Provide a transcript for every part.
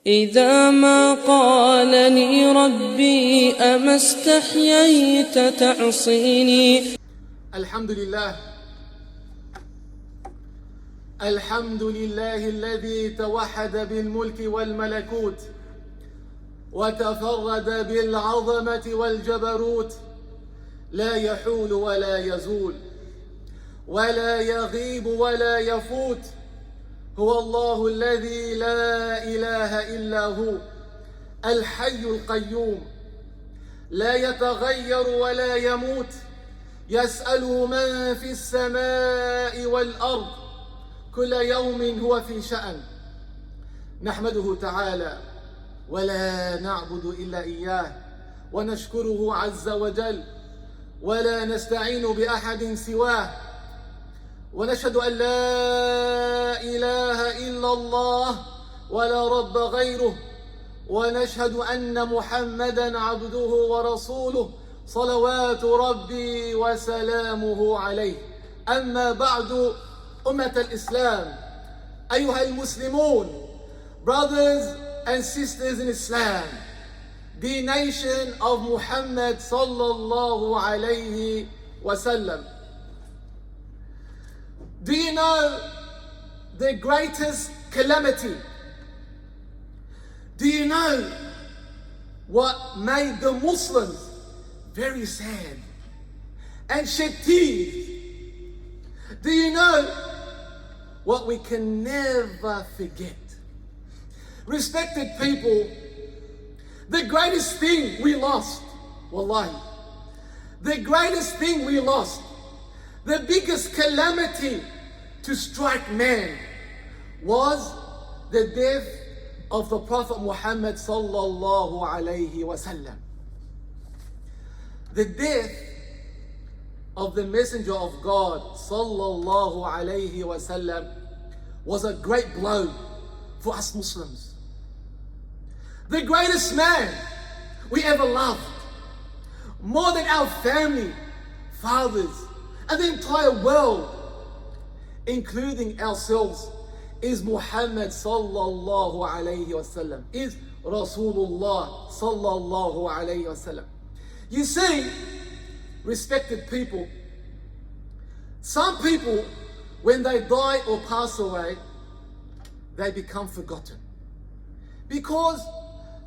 إذا ما قالني ربي أما استحييت تعصيني. الحمد لله الذي توحد بالملك والملكوت وتفرد بالعظمة والجبروت، لا يحول ولا يزول ولا يغيب ولا يفوت. هو الله الذي لا إله إلا هو الحي القيوم، لا يتغير ولا يموت، يسأله من في السماء والأرض، كل يوم هو في شأن. نحمده تعالى ولا نعبد إلا إياه، ونشكره عز وجل ولا نستعين بأحد سواه، ونشهد أن لا إله إلا الله ولا رب غيره، ونشهد أن محمدًا عبده ورسوله صلوات ربي وسلامه عليه. أما بعد، أمة الإسلام، أيها المسلمون, brothers and sisters in Islam, the nation of Muhammad sallallahu alayhi wasallam. Do you know the greatest calamity? Do you know what made the Muslims very sad and shed tears? Do you know what we can never forget? Respected people, the greatest thing we lost, wallahi, the greatest thing we lost, the biggest calamity to strike man was the death of the Prophet Muhammad sallallahu alayhi wasallam. The death of the Messenger of God sallallahu alayhi wasallam was a great blow for us Muslims. The greatest man we ever loved, more than our family, fathers, and the entire world, including ourselves, is Muhammad sallallahu alayhi wasallam, is Rasulullah sallallahu alayhi wasallam. You see, respected people, some people, when they die or pass away, they become forgotten because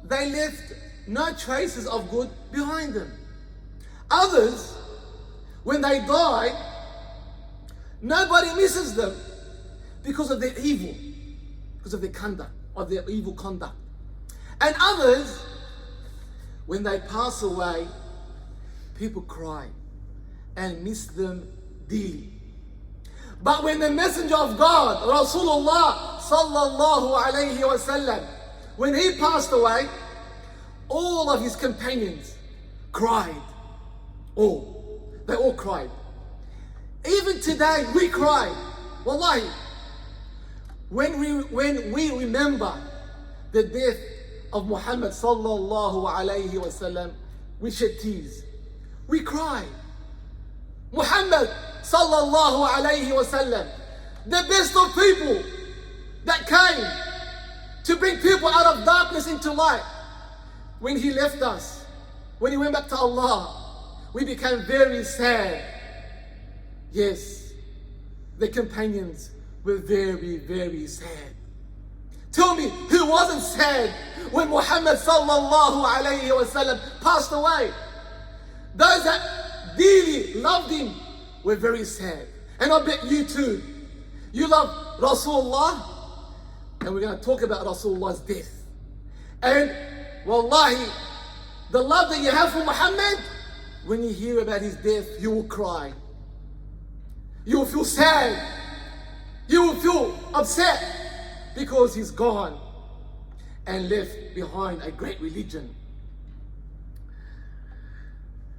they left no traces of good behind them. Others, when they die, nobody misses them because of their evil, because of their conduct, of their evil conduct. And others, when they pass away, people cry and miss them dearly. But when the Messenger of God, Rasulullah sallallahu alayhi wasallam, when he passed away, all of his companions cried. They all cried. Even today we cry. Wallahi, when we remember the death of Muhammad sallallahu alayhi wasallam, we shed tears. We cry. Muhammad sallallahu alayhi wasallam, the best of people that came to bring people out of darkness into light. When he left us, when he went back to Allah, we became very sad. Yes, the companions were very, very sad. Tell me, who wasn't sad when Muhammad sallallahu alayhi wasallam passed away? Those that dearly loved him were very sad. And I bet you too. You love Rasulullah, and we're going to talk about Rasulullah's death. And wallahi, the love that you have for Muhammad, when you hear about his death, you will cry. You will feel sad. You will feel upset because he's gone and left behind a great religion.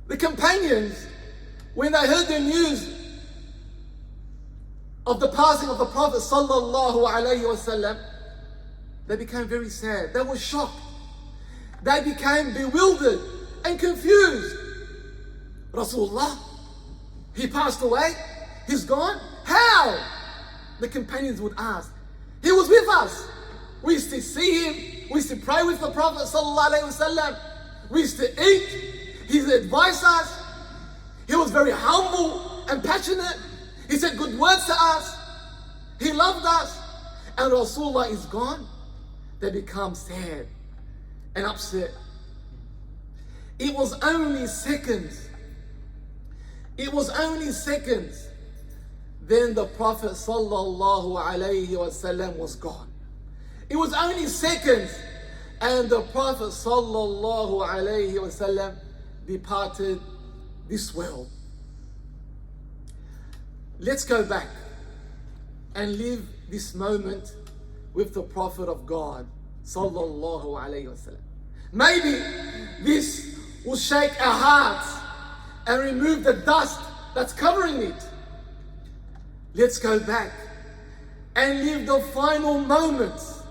The companions, when they heard the news of the passing of the Prophet sallallahu alayhi wasallam, they became very sad. They were shocked. They became bewildered and confused. Rasulullah, he passed away? He's gone? How? The companions would ask. He was with us. We used to see him. We used to pray with the Prophet ﷺ. We used to eat. He advised us. He was very humble and passionate. He said good words to us. He loved us. And Rasulullah is gone. They become sad and upset. It was only seconds. It was only seconds. Then the Prophet ﷺ was gone. It was only seconds. And the Prophet ﷺ departed this world. Let's go back and live this moment with the Prophet of God sallallahu alayhi wasallam. Maybe this will shake our hearts and remove the dust that's covering it. Let's go back and live the final moments,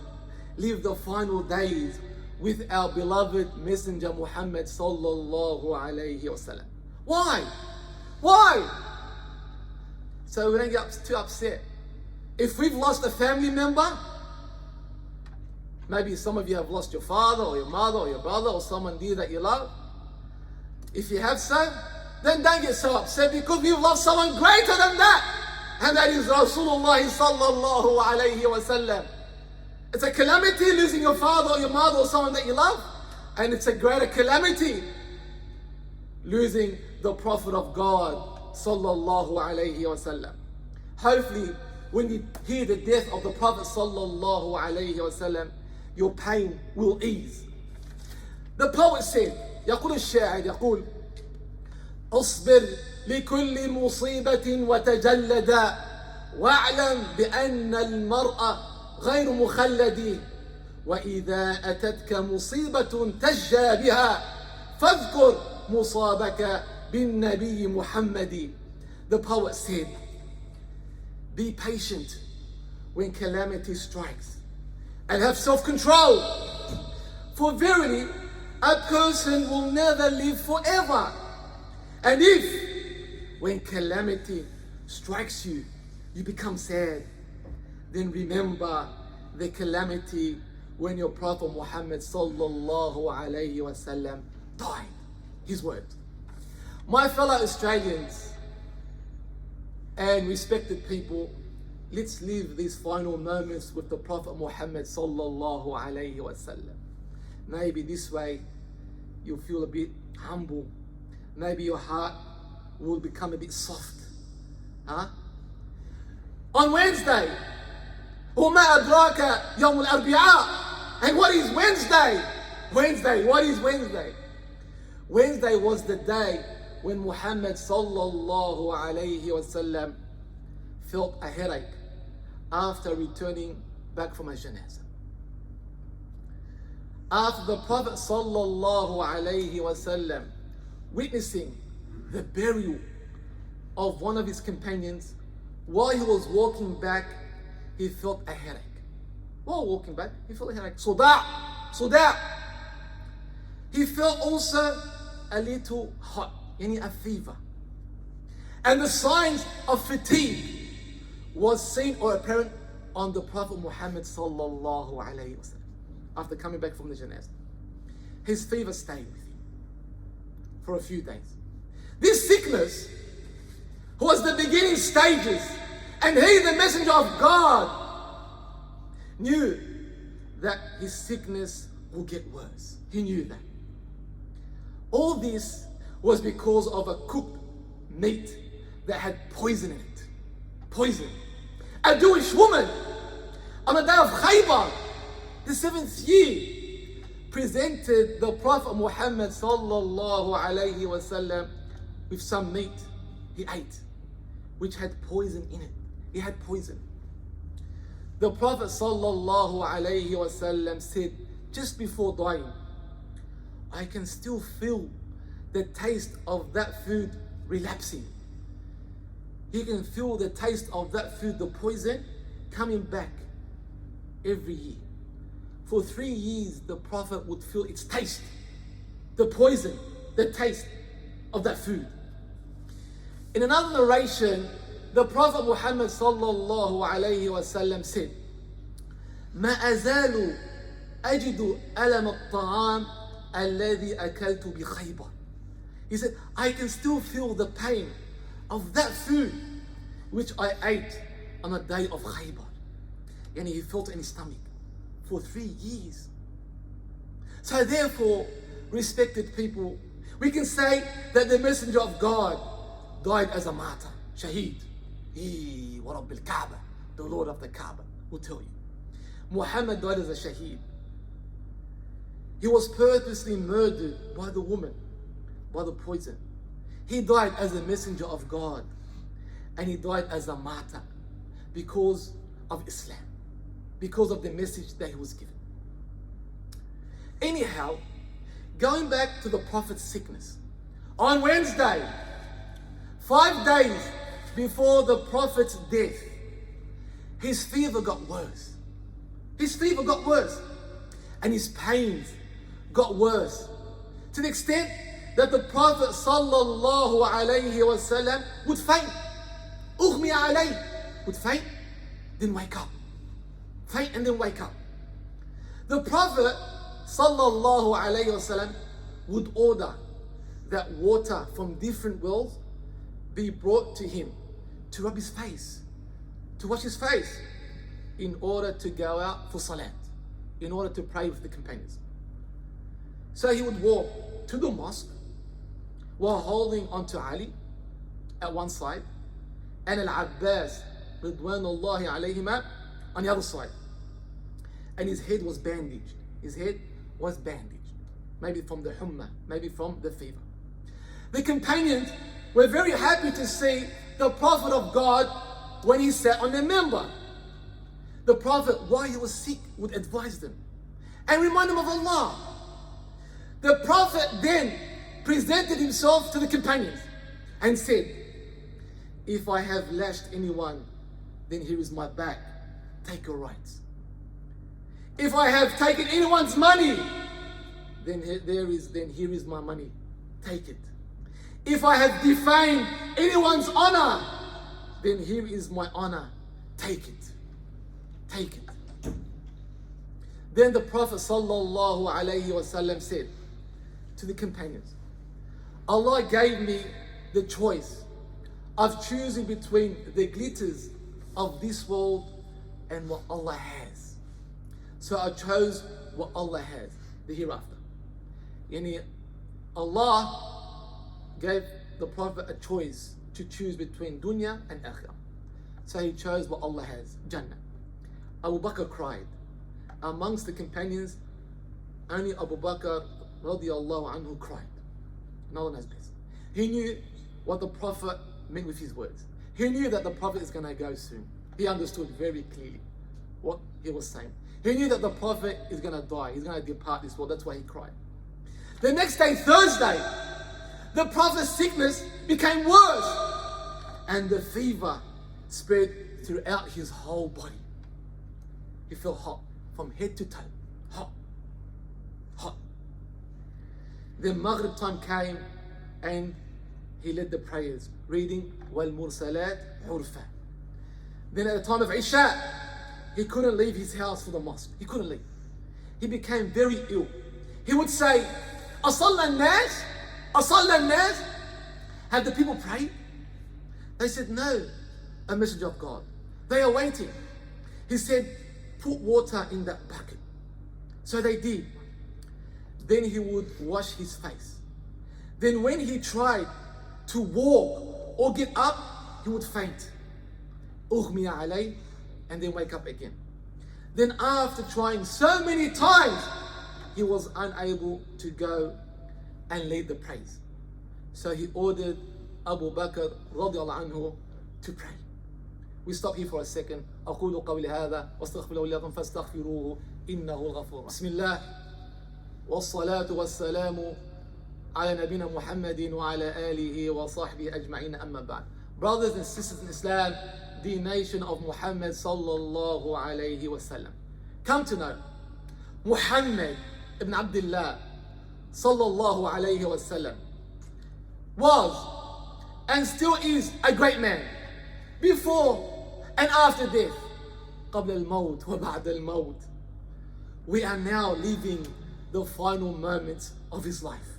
live the final days with our beloved Messenger Muhammad sallallahu alayhi wasallam. Why? Why? So we don't get too upset. If we've lost a family member, maybe some of you have lost your father or your mother or your brother or someone dear that you love. If you have so, then don't get so upset because we've lost someone greater than that. And that is Rasulullah sallallahu alayhi wa sallam. It's a calamity losing your father or your mother or someone that you love. And it's a greater calamity losing the Prophet of God sallallahu alayhi wa sallam. Hopefully, when you hear the death of the Prophet sallallahu alayhi wa sallam, your pain will ease. The poet said, يقول الشاعر يقول اصبر لكل مصيبة وتجلدا واعلم بأن المرء غير مخلد وإذا أتتك مصيبة تجى بها فاذكر مصابك بالنبي محمد. The poet said, be patient when calamity strikes and have self-control. For verily, a person will never live forever. And if, when calamity strikes you, you become sad, then remember the calamity when your Prophet Muhammad sallallahu alayhi wasallam died. His words. My fellow Australians and respected people, let's live these final moments with the Prophet Muhammad sallallahu alayhi wasallam. Maybe this way you'll feel a bit humble. Maybe your heart will become a bit soft. Huh? On Wednesday, وما أدراك يوم الأربعاء. And what is Wednesday? Wednesday, what is Wednesday? Wednesday was the day when Muhammad sallallahu alayhi wasallam felt a headache after returning back from a janazah. After the Prophet sallallahu alayhi wasallam witnessing the burial of one of his companions, while he was walking back, he felt a headache. While walking back, he felt a headache. Suda. He felt also a little hot, a fever. And the signs of fatigue was seen or apparent on the Prophet Muhammad sallallahu alayhi wasallam after coming back from the janazah. His fever stayed with him for a few days. This sickness was the beginning stages, and he, the messenger of God, knew that his sickness would get worse. He knew that. All this was because of a cooked meat that had poison in it. Poison. A Jewish woman on the day of Khaybar, the 7th year, presented the Prophet Muhammad sallallahu alayhi wasallam with some meat he ate, which had poison in it. It had poison. The Prophet sallallahu alayhi wasallam said, just before dying, I can still feel the taste of that food relapsing. He can feel the taste of that food, the poison, coming back every year. For 3 years, the Prophet would feel its taste, the poison, the taste of that food. In another narration, the Prophet Muhammad sallallahu alayhi wasallam said, ما أزال أجد ألم الطعام الذي أكلت بخيبر. He said, I can still feel the pain of that food which I ate on a day of Khaybar. And he felt it in his stomach for 3 years. So therefore, respected people, we can say that the Messenger of God died as a martyr, Shaheed. Warab al-Kaaba, the Lord of the Kaaba will tell you. Muhammad died as a Shaheed. He was purposely murdered by the woman, by the poison. He died as a messenger of God, and he died as a martyr because of Islam, because of the message that he was given. Anyhow, going back to the Prophet's sickness, on Wednesday, 5 days before the Prophet's death, his fever got worse. His fever got worse, and his pains got worse, to the extent that the Prophet sallallahu alayhi wasallam would faint. Ughmi alayh, would faint, then wake up. Faint and then wake up. The Prophet sallallahu alayhi wasallam would order that water from different wells be brought to him to rub his face, to wash his face, in order to go out for salat, in order to pray with the companions. So he would walk to the mosque while holding onto Ali at one side and Al-Abbas Ridwanullahi alayhima on the other side. And his head was bandaged. His head was bandaged. Maybe from the humma, maybe from the fever. The companions were very happy to see the Prophet of God when he sat on the minbar. The Prophet, while he was sick, would advise them and remind them of Allah. The Prophet then presented himself to the companions and said, if I have lashed anyone, then here is my back, take your rights. If I have taken anyone's money, then here is my money, take it. If I have defamed anyone's honor, then here is my honor, take it. Take it. Then the Prophet sallallahu alayhi wasallam said to the companions, Allah gave me the choice of choosing between the glitters of this world and what Allah has. So I chose what Allah has, the hereafter. Yani Allah gave the Prophet a choice to choose between dunya and akhirah. So he chose what Allah has, Jannah. Abu Bakr cried. Amongst the companions, only Abu Bakr radiallahu anhu cried. No one knows best. He knew what the Prophet meant with his words. He knew that the Prophet is going to go soon. He understood very clearly what he was saying. He knew that the Prophet is going to die. He's going to depart this world. That's why he cried. The next day, Thursday, the Prophet's sickness became worse, and the fever spread throughout his whole body. He felt hot from head to toe. Hot. Hot. Then Maghrib time came and he led the prayers, reading Wal Mursalat Urfa. Then at the time of Isha, he couldn't leave his house for the mosque. He couldn't leave. He became very ill. He would say, Asalla an-nas? Asalla an-nas? Have the people prayed? They said, no, a messenger of God. They are waiting. He said, put water in that bucket. So they did. Then he would wash his face. Then when he tried to walk or get up, he would faint. Ughmi alayh, and then wake up again. Then after trying so many times, he was unable to go and lead the praise. So he ordered Abu Bakr radiallahu anhu to pray. We stop here for a second. أقول قولي هذا واستغفر الله لكم فاستغفروه إنه الغفور. بسم الله والصلاة والسلام على نبينا محمد وعلى آله وصحبه أجمعين أما بعد. Brothers and sisters in Islam, the nation of Muhammad sallallahu alayhi wasallam. Come to know, Muhammad ibn Abdullah sallallahu alayhi wasallam was and still is a great man before and after death. قبل الموت وبعد الموت. we are now living the final moments of his life,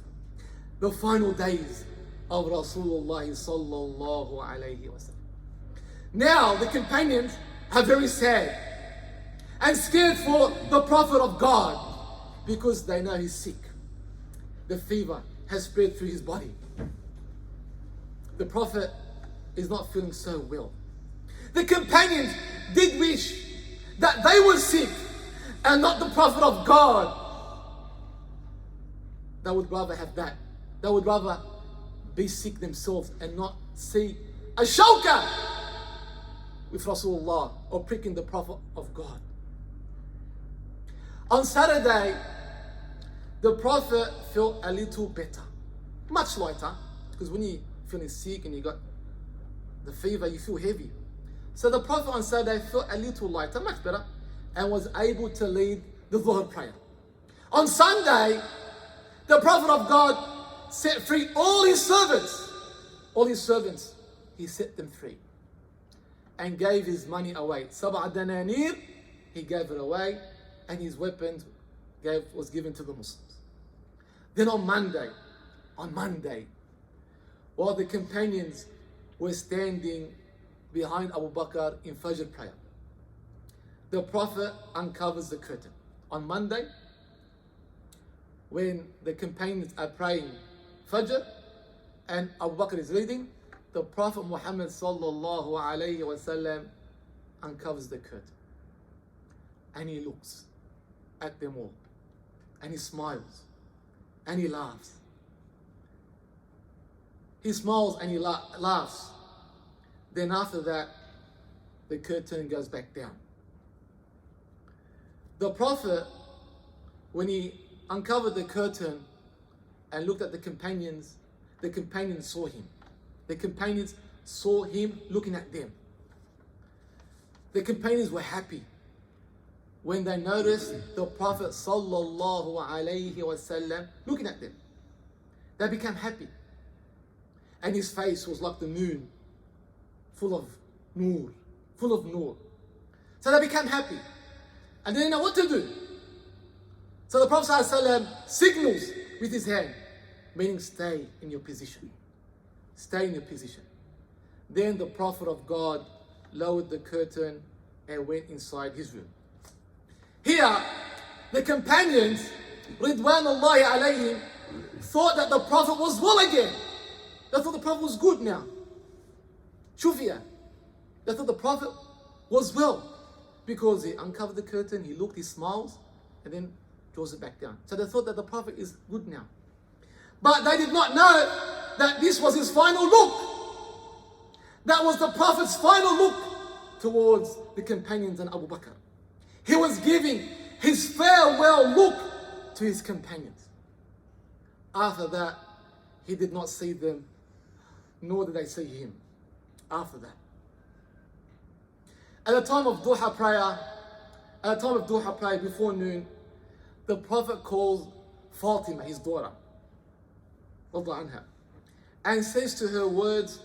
the final days of Rasulullah sallallahu alayhi wa sallam. Now the companions are very sad and scared for the Prophet of God because they know he's sick. The fever has spread through his body. The Prophet is not feeling so well. The companions did wish that they were sick and not the Prophet of God. They would rather have that. They would rather be sick themselves and not see a shawka with Rasulullah or pricking the Prophet of God. On Saturday, the Prophet felt a little better, much lighter, because when you're feeling sick and you got the fever, you feel heavy. So the Prophet on Saturday felt a little lighter, much better, and was able to lead the Dhuhr prayer. On Sunday, the Prophet of God set free all his servants. All his servants, he set them free and gave his money away. Sab'a dananir, he gave it away, and his weapons was given to the Muslims. Then on Monday, while the companions were standing behind Abu Bakr in Fajr prayer, the Prophet uncovers the curtain. On Monday, when the companions are praying Fajr and Abu Bakr is leading, the Prophet Muhammad sallallahu alayhi wasallam uncovers the curtain and he looks at them all and he smiles and he laughs. He smiles and he laughs. Then after that, the curtain goes back down. The Prophet, when he uncovered the curtain and looked at the companions saw him. The companions saw him looking at them. The companions were happy when they noticed the Prophet sallallahu alayhi wasallam looking at them. They became happy. And his face was like the moon, full of nur. So they became happy. And they didn't know what to do. So the Prophet ﷺ signals with his hand, meaning stay in your position. Stay in your position. Then the Prophet of God lowered the curtain and went inside his room. Here, the companions, Ridwanullahi alayhim, thought that the Prophet was well again. They thought the Prophet was good now. Shufia. They thought the Prophet was well because he uncovered the curtain, he looked, he smiles, and then draws it back down. So they thought that the Prophet is good now. But they did not know that this was his final look. That was the Prophet's final look towards the companions and Abu Bakr. He was giving his farewell look to his companions. After that, he did not see them, nor did they see him. After that. At the time of Duha prayer, before noon, the Prophet calls Fatima, his daughter, anha, and says to her words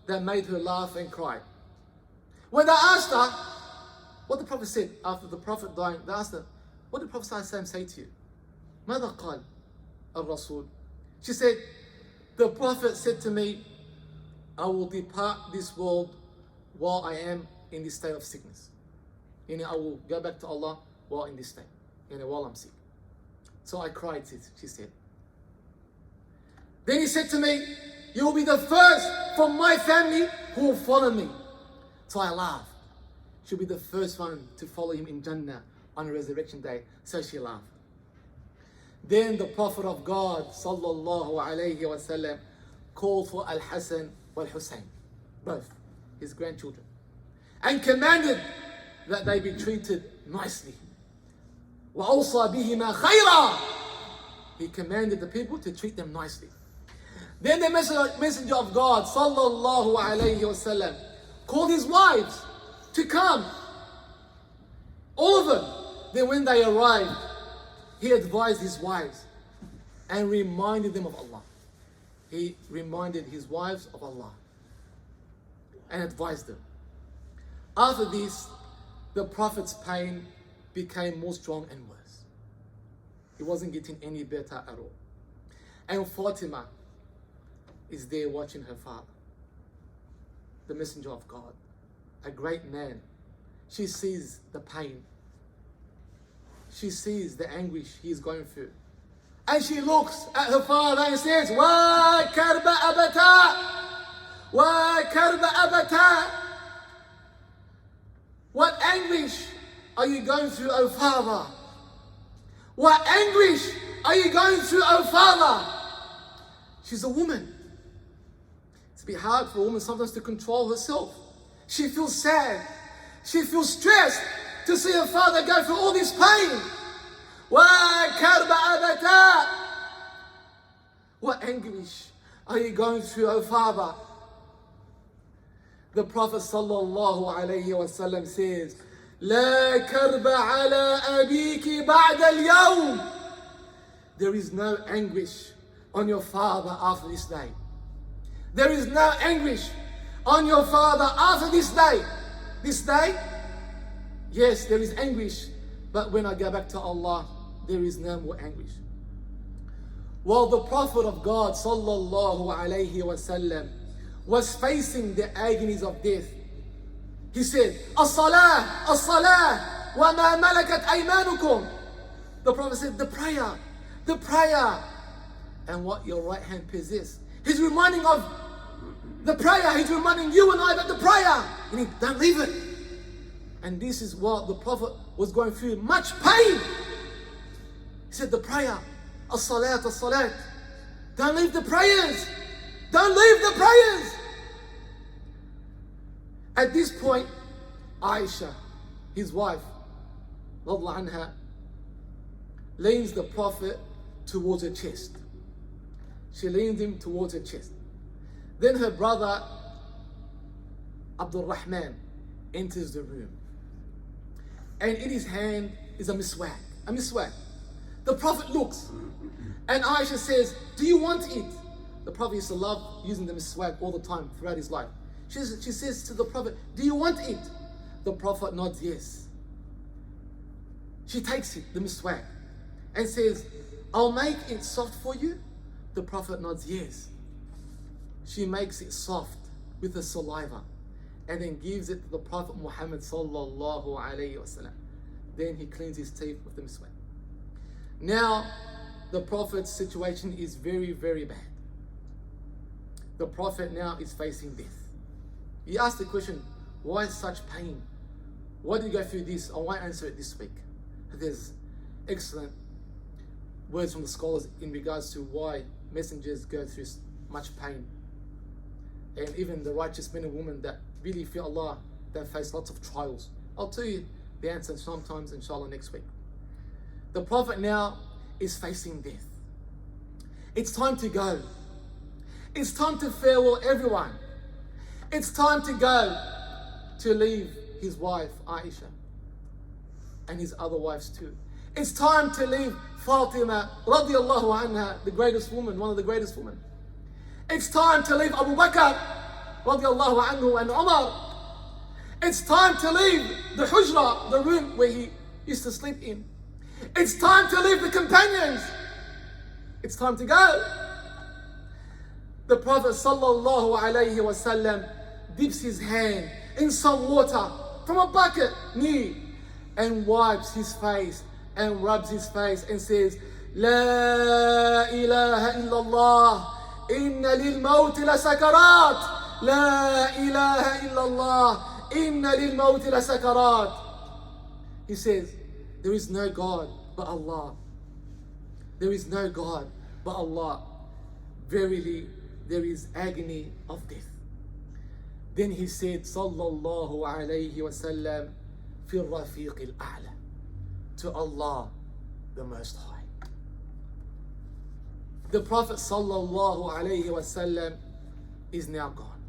that made her laugh and cry. When they asked her what the Prophet said after the Prophet dying, they asked her, what did the Prophet say to you? ماذا قال الرسول? She said, the Prophet said to me, I will depart this world while I am in this state of sickness. I will go back to Allah while in this state, while I'm sick. So I cried, she said. Then he said to me, you will be the first from my family who will follow me. So I laughed. She'll be the first one to follow him in Jannah on resurrection day. So she laughed. Then the Prophet of God sallallahu alayhi wasallam called for Al-Hasan wal-Hussein, both his grandchildren, and commanded that they be treated nicely. وَأَوْصَى بِهِمَا خَيْرًا. He commanded the people to treat them nicely. Then the messenger of God sallallahu alayhi wasallam called his wives to come. All of them. Then when they arrived, he advised his wives and reminded them of Allah. He reminded his wives of Allah and advised them. After this, the Prophet's pain became more strong and worse. It wasn't getting any better at all. And Fatima is there watching her father, the messenger of God, a great man. She sees the pain. She sees the anguish he is going through. And she looks at her father and says, Wa karba abata, wa karba abata. What anguish are you going through, O father? What anguish are you going through, O father? She's a woman. It's a bit hard for a woman sometimes to control herself. She feels sad. She feels stressed to see her father go through all this pain. What anguish are you going through, O father? The Prophet sallallahu alayhi wasallam says, لا كرب على أبيك بعد اليوم. There is no anguish on your father after this day. There is no anguish on your father after this day. This day, yes, there is anguish, but when I go back to Allah, there is no more anguish. While the Prophet of God sallallahu alayhi wasallam was facing the agonies of death, he said, As-salah, as-salah, wa ma malakat aymanukum. The Prophet said, the prayer, and what your right hand possesses. He's reminding of the prayer. He's reminding you and I about the prayer. And don't leave it. And this is what the Prophet was going through, much pain. He said, the prayer, as-salat, as-salat. Don't leave the prayers. Don't leave the prayers. At this point, Aisha, his wife, radhiyallahu anha, leans the Prophet towards her chest. She leans him towards her chest. Then her brother, Abdul Rahman, enters the room. And in his hand is a miswak. A miswak. The Prophet looks, and Aisha says, do you want it? The Prophet used to love using the miswak all the time throughout his life. She says to the Prophet, do you want it? The Prophet nods yes. She takes it, the miswak, and says, I'll make it soft for you. The Prophet nods yes. She makes it soft with the saliva and then gives it to the Prophet Muhammad sallallahu alayhi wasallam. Then he cleans his teeth with the miswak. Now, the Prophet's situation is very, very bad. The Prophet now is facing death. He asked the question, why such pain? Why did you go through this? I won't answer it this week. There's excellent words from the scholars in regards to why messengers go through much pain. And even the righteous men and women that really fear Allah, that face lots of trials. I'll tell you the answer sometimes, inshallah, next week. The Prophet now is facing death. It's time to go. It's time to farewell everyone. It's time to go, to leave his wife Aisha and his other wives too. It's time to leave Fatima radiallahu anha, the greatest woman, one of the greatest women. It's time to leave Abu Bakr radiallahu anhu and Umar. It's time to leave the hujra, the room where he used to sleep in. It's time to leave the companions. It's time to go. The Prophet sallallahu alayhi wasallam dips his hand in some water from a bucket near and wipes his face and rubs his face and says, La ilaha illallah, inna lil mawti la sakarat. La ilaha illallah, inna lil mawti la sakarat. He says, there is no God but Allah. There is no God but Allah. Verily, there is agony of death. Then he said, sallallahu alayhi wasallam, fi rafiq al-a'la, to Allah, the Most High. The Prophet sallallahu alayhi wasallam is now gone,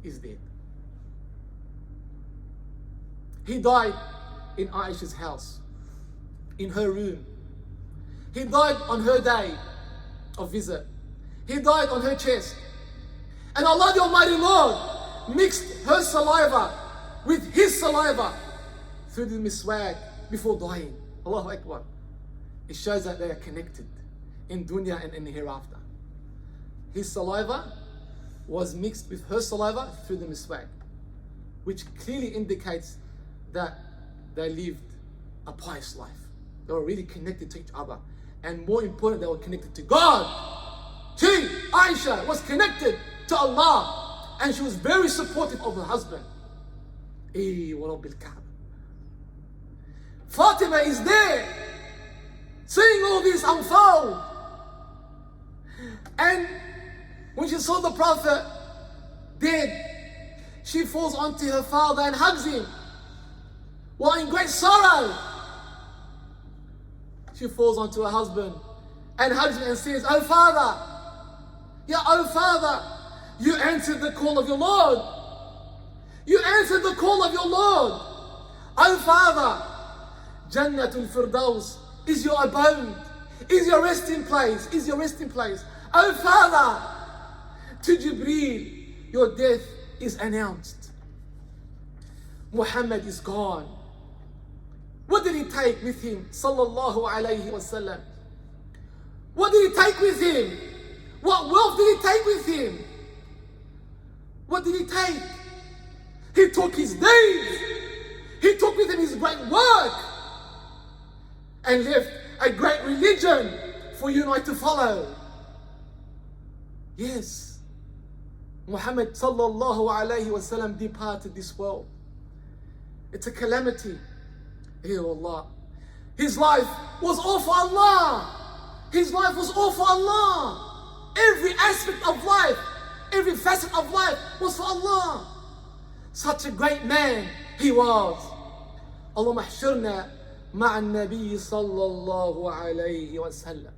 is dead. He died in Aisha's house, in her room. He died on her day of visit. He died on her chest. And Allah the Almighty Lord mixed her saliva with his saliva through the miswak before dying. Allahu Akbar. it shows that they are connected in dunya and in the hereafter. His saliva was mixed with her saliva through the miswak, which clearly indicates that they lived a pious life. They were really connected to each other. And more important, they were connected to God. She, Aisha, was connected to Allah. And she was very supportive of her husband. Fatima is there, seeing all this unfold. And when she saw the Prophet dead, she falls onto her father and hugs him. While in great sorrow, she falls onto her husband and hugs him and says, "Oh Father, yeah, oh Father, you answered the call of your Lord. You answered the call of your Lord. Oh Father, Jannatul Firdaus is your abode, is your resting place, is your resting place. Oh Father, to Jibreel, your death is announced. Muhammad is gone." What did he take with him? Sallallahu alayhi wasallam. What did he take with him? What wealth did he take with him? What did he take? He took his deeds. He took with him his great work and left a great religion for you and I to follow. Yes, Muhammad sallallahu alayhi wasallam departed this world. It's a calamity. Ya Allah. His life was all for Allah. His life was all for Allah. Every aspect of life, every facet of life was for Allah. Such a great man he was. Allahumma ahshurna ma'a an-nabi sallallahu alayhi wa sallam.